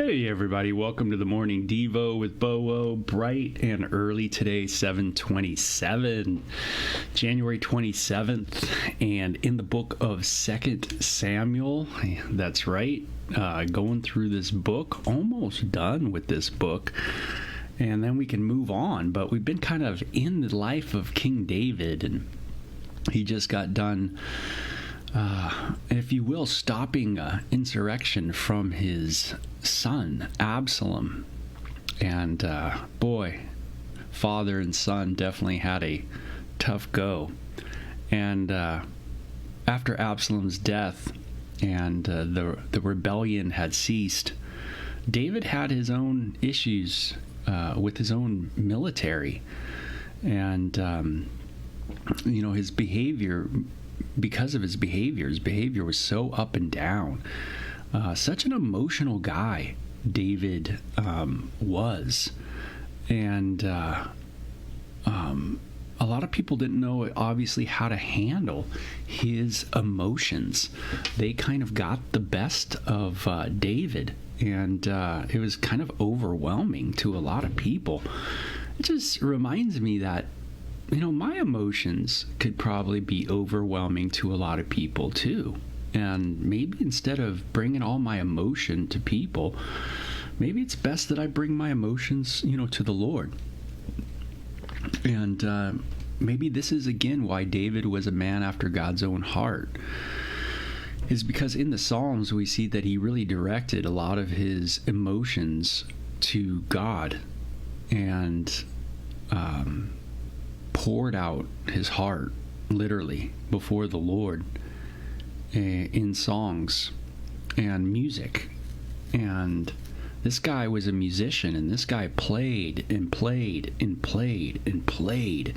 Hey everybody, welcome to the Morning Devo with Bo-O. Bright and early today, 7:27, January 27th, and in the book of 2 Samuel. That's right, going through this book, almost done with this book, and then we can move on. But we've been kind of in the life of King David, and he just got done, if you will, stopping insurrection from his son, Absalom. And boy, father and son definitely had a tough go. And after Absalom's death and the rebellion had ceased, David had his own issues with his own military. And, his behavior... Because of his behavior was so up and down. Such an emotional guy David was. And a lot of people didn't know, obviously, how to handle his emotions. They kind of got the best of David, and it was kind of overwhelming to a lot of people. It just reminds me that my emotions could probably be overwhelming to a lot of people too. And maybe instead of bringing all my emotion to people, maybe it's best that I bring my emotions, to the Lord. And maybe this is again why David was a man after God's own heart, is because in the Psalms we see that he really directed a lot of his emotions to God, and poured out his heart literally before the Lord in songs and music. And this guy was a musician, and this guy played and played and played and played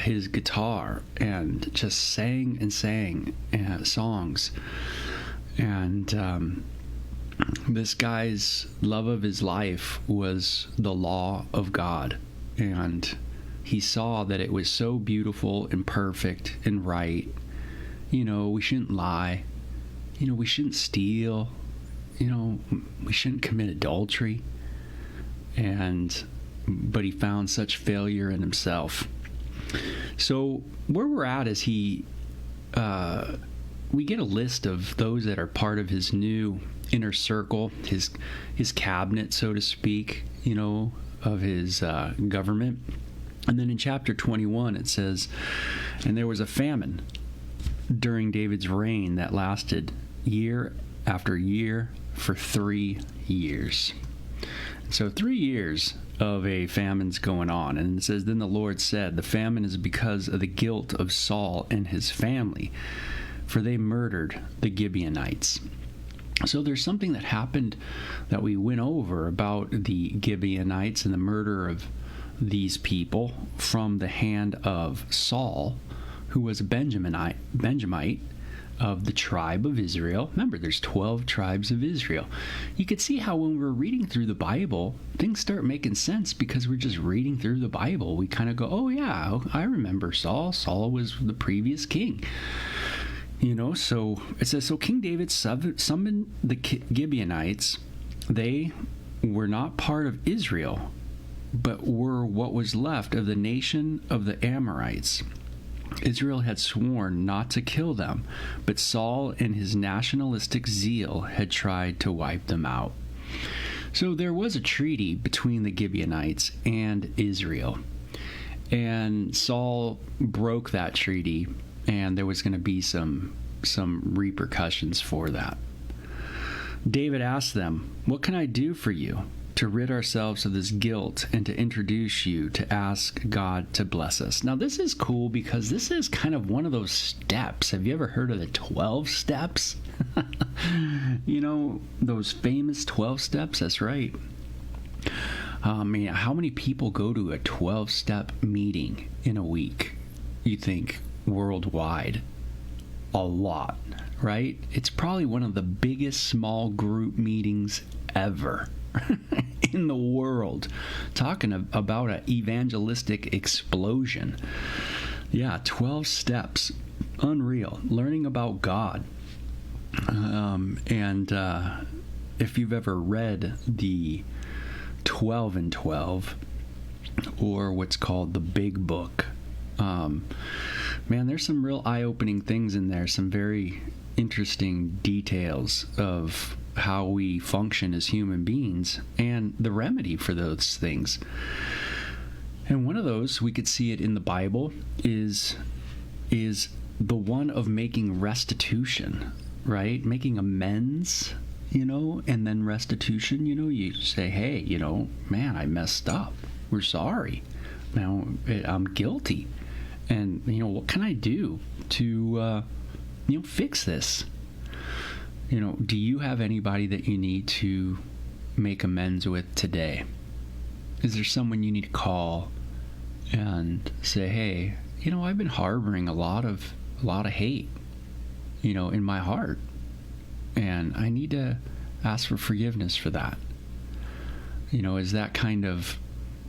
his guitar and just sang and sang songs. And this guy's love of his life was the law of God, and he saw that it was so beautiful and perfect and right. We shouldn't lie. We shouldn't steal. We shouldn't commit adultery. But he found such failure in himself. So where we're at is we get a list of those that are part of his new inner circle, his cabinet, so to speak, of his government. And then in chapter 21, it says, "And there was a famine during David's reign that lasted year after year for 3 years." So 3 years of a famine's going on. And it says, "Then the Lord said, the famine is because of the guilt of Saul and his family, for they murdered the Gibeonites." So there's something that happened that we went over about the Gibeonites and the murder of these people from the hand of Saul, who was a Benjamite of the tribe of Israel. Remember, there's 12 tribes of Israel. You could see how when we're reading through the Bible, things start making sense because we're just reading through the Bible. We kind of go, oh yeah, I remember Saul. Saul was the previous king. So it says, so King David summoned the Gibeonites. They were not part of Israel, but were what was left of the nation of the Amorites. Israel had sworn not to kill them, but Saul in his nationalistic zeal had tried to wipe them out. So there was a treaty between the Gibeonites and Israel, and Saul broke that treaty, and there was going to be some repercussions for that. David asked them, "What can I do for you to rid ourselves of this guilt and to introduce you to ask God to bless us?" Now, this is cool because this is kind of one of those steps. Have you ever heard of the 12 steps? Those famous 12 steps? That's right. How many people go to a 12-step meeting in a week? You think worldwide? A lot, right? It's probably one of the biggest small group meetings ever in the world. Talking about an evangelistic explosion. Yeah, 12 steps. Unreal. Learning about God. if you've ever read the 12 and 12, or what's called the Big Book, man, there's some real eye-opening things in there, some very interesting details of how we function as human beings and the remedy for those things. And one of those, we could see it in the Bible, is the one of making restitution, right? Making amends, and then restitution, you say, hey, man, I messed up. We're sorry. Now I'm guilty. And, what can I do to, fix this? Do you have anybody that you need to make amends with today? Is there someone you need to call and say, hey, I've been harboring a lot of hate, in my heart, and I need to ask for forgiveness for that. Is that kind of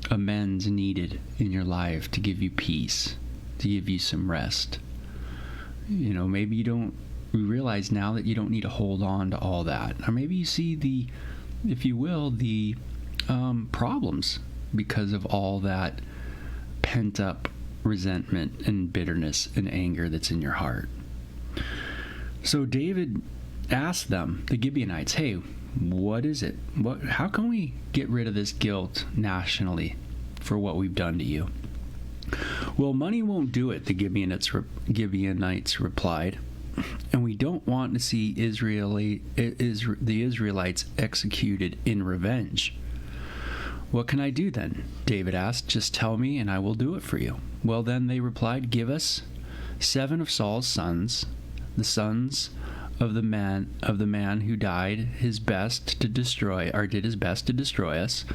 amends needed in your life to give you peace, to give you some rest? Maybe you realize now that you don't need to hold on to all that, or maybe you see the problems because of all that pent up resentment and bitterness and anger that's in your heart. So David asked them, the Gibeonites, hey, what is it? How can we get rid of this guilt nationally for what we've done to you? Well, money won't do it, the Gibeonites replied, and we don't want to see the Israelites executed in revenge. What can I do then? David asked. Just tell me and I will do it for you. Well, then they replied, give us 7 of Saul's sons, the sons of the man who did his best to destroy us.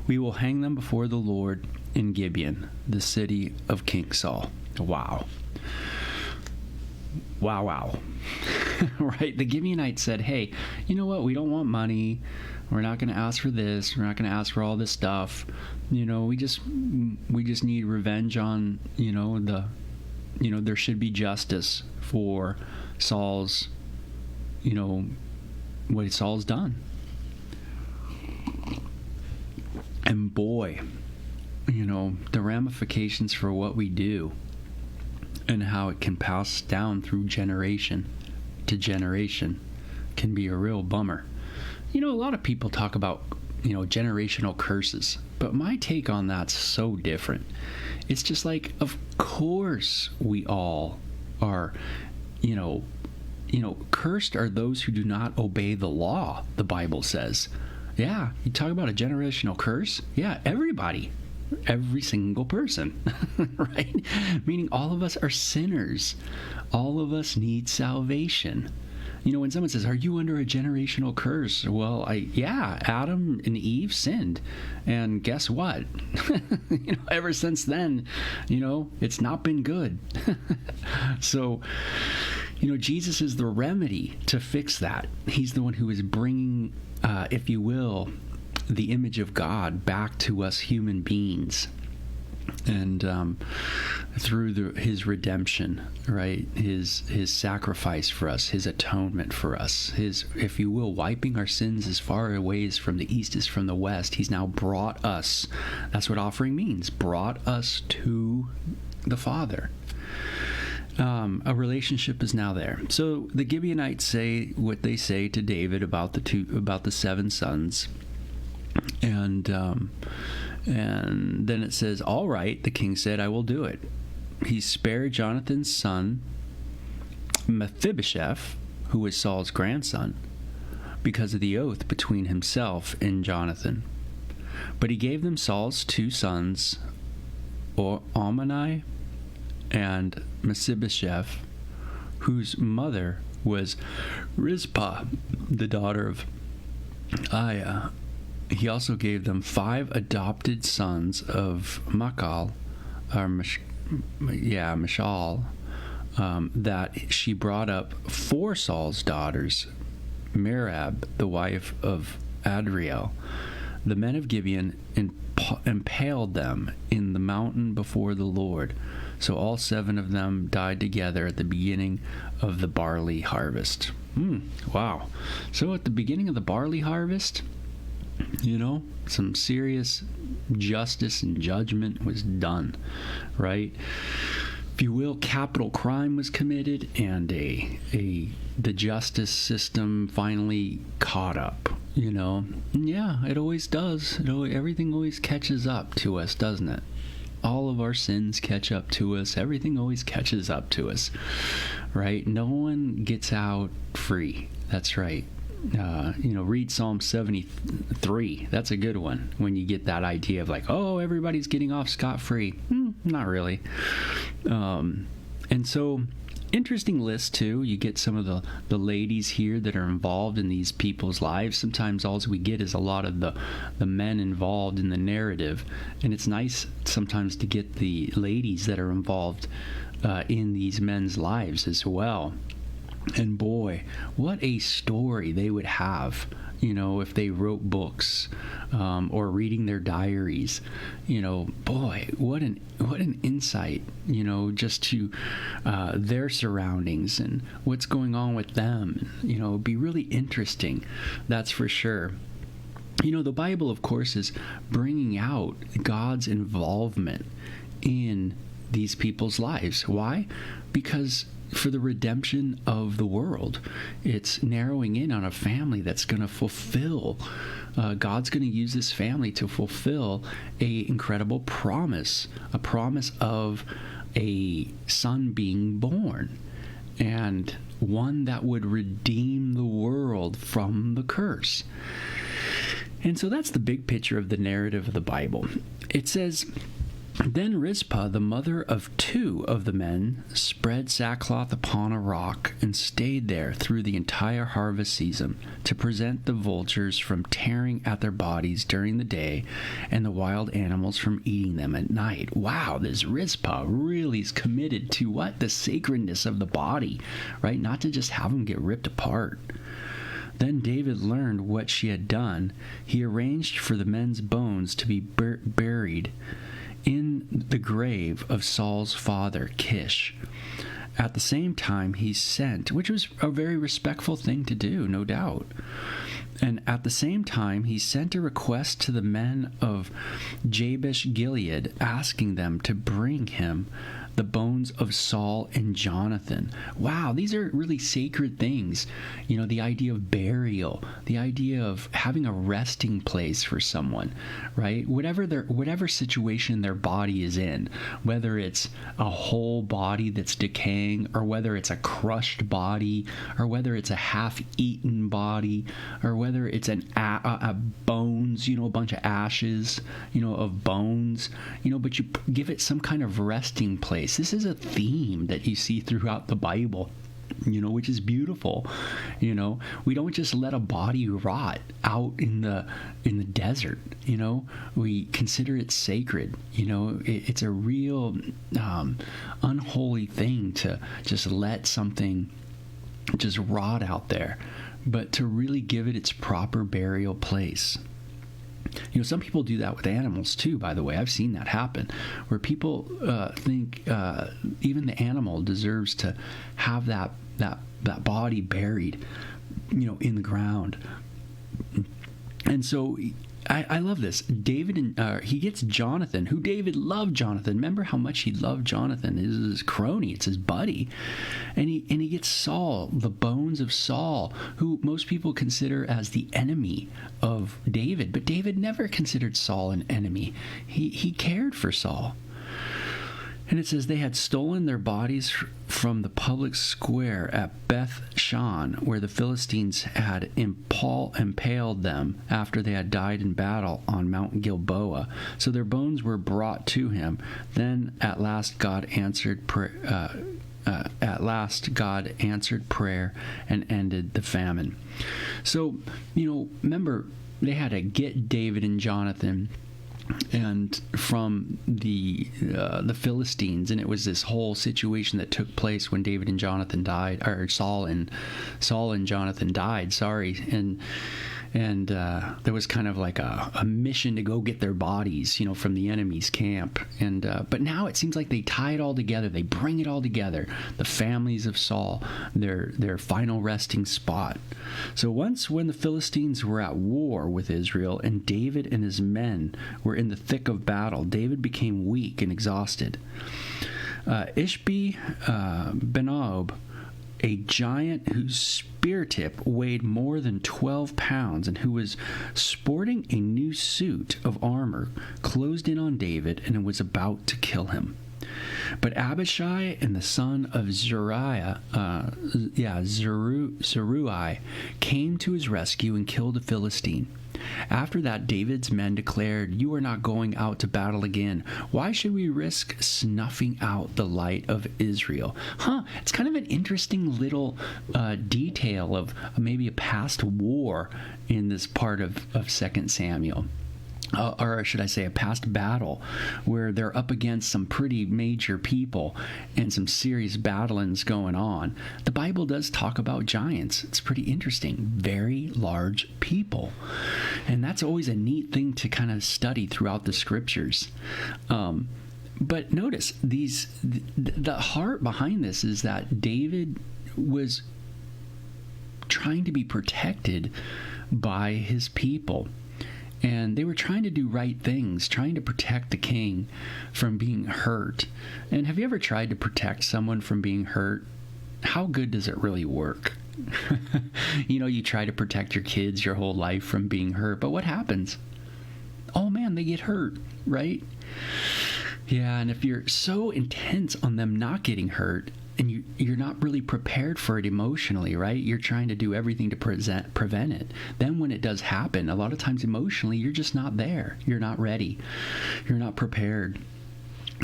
We will hang them before the Lord in Gibeon, the city of King Saul. Wow. Right? The Gibeonites said, hey, you know what? We don't want money. We're not going to ask for this. We're not going to ask for all this stuff. We just need revenge on, there should be justice for Saul's, what Saul's done. And boy, the ramifications for what we do and how it can pass down through generation to generation can be a real bummer. A lot of people talk about, generational curses, but my take on that's so different. It's just like, of course we all are, cursed are those who do not obey the law, the Bible says. Yeah, you talk about a generational curse? Yeah, everybody. Every single person, right? Meaning all of us are sinners. All of us need salvation. When someone says, are you under a generational curse? Well, Adam and Eve sinned. And guess what? Ever since then, it's not been good. So, Jesus is the remedy to fix that. He's the one who is bringing, if you will, the image of God back to us human beings, and through his redemption, right? His sacrifice for us, his atonement for us, his, if you will, wiping our sins as far away as from the east as from the west. He's now brought us. That's what offering means. Brought us to the Father. A relationship is now there. So the Gibeonites say what they say to David about the 7 sons. And then it says, all right, the king said, I will do it. He spared Jonathan's son, Mephibosheth, who was Saul's grandson, because of the oath between himself and Jonathan. But he gave them Saul's 2 sons, Omonai and Mephibosheth, whose mother was Rizpah, the daughter of Aiah. He also gave them 5 adopted sons of Machal, Mishal, that she brought up for Saul's daughters, Merab, the wife of Adriel. The men of Gibeon impaled them in the mountain before the Lord. So all 7 of them died together at the beginning of the barley harvest. Wow. So at the beginning of the barley harvest, some serious justice and judgment was done, right? If you will, capital crime was committed, and the justice system finally caught up. Yeah, it always does. Everything always catches up to us, doesn't it? All of our sins catch up to us. Everything always catches up to us, right? No one gets out free. That's right. Read Psalm 73. That's a good one when you get that idea of like, oh, everybody's getting off scot-free. Not really. And so, interesting list too. You get some of the ladies here that are involved in these people's lives. Sometimes all we get is a lot of the men involved in the narrative, and it's nice sometimes to get the ladies that are involved in these men's lives as well. And boy, what a story they would have, if they wrote books or reading their diaries. Boy, what an insight, just to their surroundings and what's going on with them. It'd be really interesting, that's for sure. The Bible, of course, is bringing out God's involvement in these people's lives. Why? Because for the redemption of the world, it's narrowing in on a family that's going to fulfill. God's going to use this family to fulfill a incredible promise, a promise of a son being born, and one that would redeem the world from the curse. And so that's the big picture of the narrative of the Bible. It says, then Rizpah, the mother of 2 of the men, spread sackcloth upon a rock and stayed there through the entire harvest season to prevent the vultures from tearing at their bodies during the day and the wild animals from eating them at night. Wow, this Rizpah really is committed to what? The sacredness of the body, right? Not to just have them get ripped apart. Then David learned what she had done. He arranged for the men's bones to be buried in the grave of Saul's father, Kish. At the same time, he sent, which was a very respectful thing to do, no doubt. And at the same time, he sent a request to the men of Jabesh Gilead, asking them to bring him the bones of Saul and Jonathan. Wow, these are really sacred things. The idea of burial, the idea of having a resting place for someone, right? Whatever situation their body is in, whether it's a whole body that's decaying, or whether it's a crushed body, or whether it's a half-eaten body, or whether it's a bones, a bunch of ashes, of bones, but you give it some kind of resting place. This is a theme that you see throughout the Bible, which is beautiful. We don't just let a body rot out in the desert. We consider it sacred. It's a real unholy thing to just let something just rot out there, but to really give it its proper burial place. Some people do that with animals too, by the way. I've seen that happen, where people think even the animal deserves to have that body buried, in the ground. And so I love this. David, he gets Jonathan, who David loved Jonathan. Remember how much he loved Jonathan. This is his crony. It's his buddy. And he gets Saul, the bones of Saul, who most people consider as the enemy of David. But David never considered Saul an enemy. He cared for Saul. And it says they had stolen their bodies from the public square at Beth Shan, where the Philistines had impaled them after they had died in battle on Mount Gilboa. So their bones were brought to him. Then at last God answered prayer and ended the famine. So, remember, they had to get David and Jonathan and from the Philistines, and it was this whole situation that took place when David and Jonathan died, or Saul and Jonathan died. And And there was kind of like a mission to go get their bodies, from the enemy's camp. And but now it seems like they tie it all together. They bring it all together. The families of Saul, their final resting spot. So once when the Philistines were at war with Israel and David and his men were in the thick of battle, David became weak and exhausted. Ishbi-Benob, a giant whose spear tip weighed more than 12 pounds and who was sporting a new suit of armor, closed in on David and was about to kill him. But Abishai and the son of Zeruiah came to his rescue and killed a Philistine. After that, David's men declared, "You are not going out to battle again. Why should we risk snuffing out the light of Israel?" It's kind of an interesting little detail of maybe a past war in this part of 2 Samuel. Or should I say a past battle where they're up against some pretty major people and some serious battling's going on. The Bible does talk about giants. It's pretty interesting. Very large people. And that's always a neat thing to kind of study throughout the scriptures. But notice the heart behind this is that David was trying to be protected by his people. And they were trying to do right things, trying to protect the king from being hurt. And have you ever tried to protect someone from being hurt? How good does it really work? You try to protect your kids your whole life from being hurt, but what happens? Oh man, they get hurt, right? Yeah, and if you're so intense on them not getting hurt, and you're not really prepared for it emotionally, right? You're trying to do everything to prevent it. Then when it does happen, a lot of times emotionally, you're just not there. You're not ready. You're not prepared.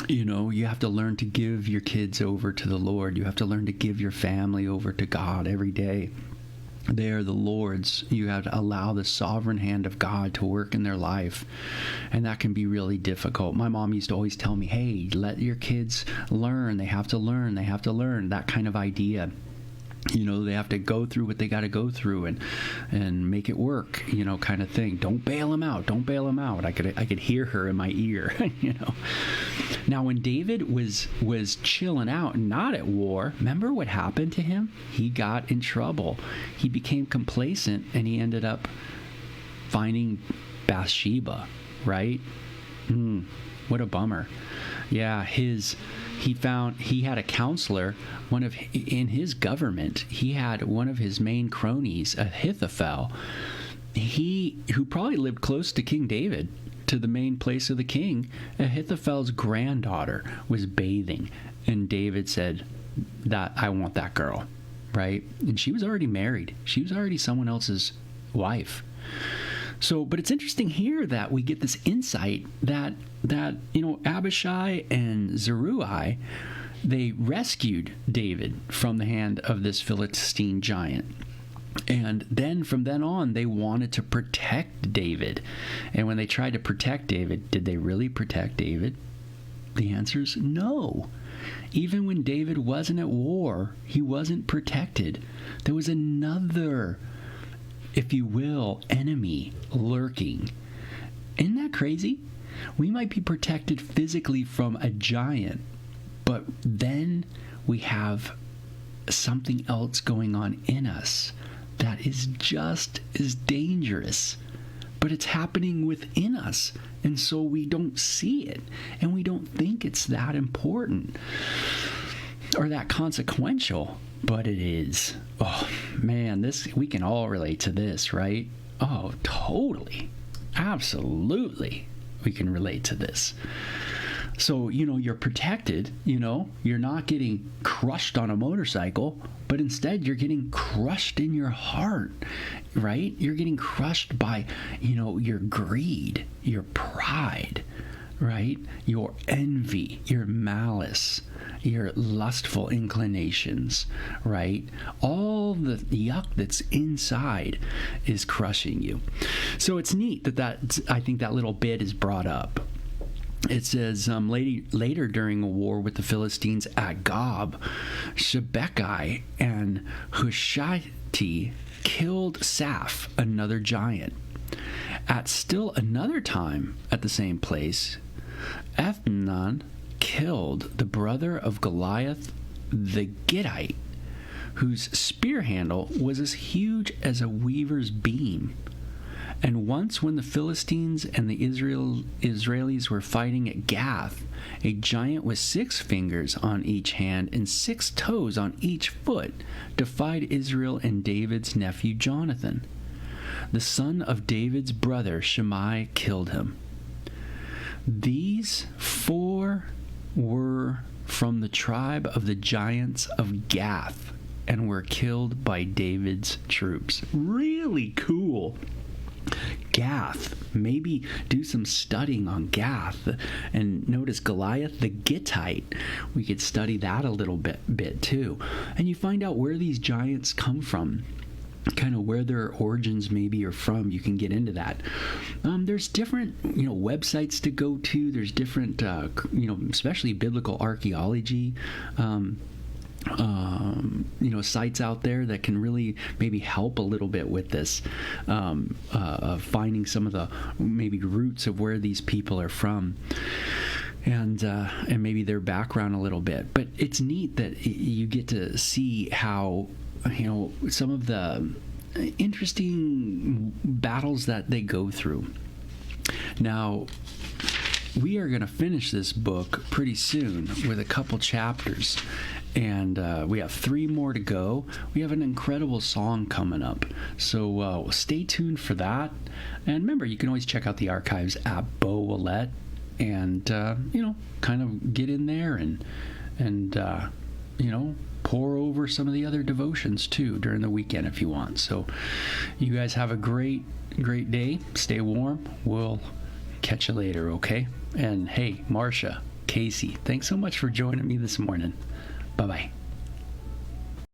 You have to learn to give your kids over to the Lord. You have to learn to give your family over to God every day. They are the Lord's. You have to allow the sovereign hand of God to work in their life. And that can be really difficult. My mom used to always tell me, hey, let your kids learn. They have to learn. They have to learn. That kind of idea. They have to go through what they got to go through and make it work, kind of thing. Don't bail them out. Don't bail them out. I could hear her in my ear, Now, when David was chilling out and not at war, remember what happened to him? He got in trouble. He became complacent, and he ended up finding Bathsheba, right? What a bummer. Yeah, he had a counselor, in his government, he had one of his main cronies, Ahithophel, who probably lived close to King David, to the main place of the king. Ahithophel's granddaughter was bathing, and David said, "That I want that girl," right? And she was already married. She was already someone else's wife. So, but it's interesting here that we get this insight that Abishai and Zeruiah, they rescued David from the hand of this Philistine giant. And then from then on, they wanted to protect David. And when they tried to protect David, did they really protect David? The answer is no. Even when David wasn't at war, he wasn't protected. There was another, if you will, enemy lurking. Isn't that crazy? We might be protected physically from a giant, but then we have something else going on in us that is just as dangerous, but it's happening within us, and so we don't see it, and we don't think it's that important or that consequential, but it is. Oh man, we can all relate to this, right? Oh, totally. Absolutely. We can relate to this. So, you're protected, you're not getting crushed on a motorcycle, but instead you're getting crushed in your heart, right? You're getting crushed by, your greed, your pride, right? Your envy, your malice, your lustful inclinations, right? All the yuck that's inside is crushing you. So it's neat that I think that little bit is brought up. It says later during a war with the Philistines at Gob, Shebeki and Hushai killed Saph, another giant. At still another time at the same place, Elhanan killed the brother of Goliath the Gittite, whose spear handle was as huge as a weaver's beam. And once when the Philistines and the Israelis were fighting at Gath, a giant with 6 fingers on each hand and 6 toes on each foot defied Israel and David's nephew Jonathan. The son of David's brother Shimei killed him. These 4 were from the tribe of the giants of Gath and were killed by David's troops. Really cool. Gath. Maybe do some studying on Gath. And notice Goliath the Gittite. We could study that a little bit too. And you find out where these giants come from. Kind of where their origins maybe are from. You can get into that. There's different, websites to go to. There's different, especially biblical archaeology. Sites out there that can really maybe help a little bit with this, finding some of the maybe roots of where these people are from, and maybe their background a little bit. But it's neat that you get to see how some of the interesting battles that they go through. Now, we are going to finish this book pretty soon with a couple chapters. And we have 3 more to go. We have an incredible song coming up. So stay tuned for that. And remember, you can always check out the archives at Beau Willett and, kind of get in there and pour over some of the other devotions too during the weekend if you want. So you guys have a great day. Stay warm. We'll catch you later, okay? And hey, Marcia, Casey, thanks so much for joining me this morning. Bye-bye.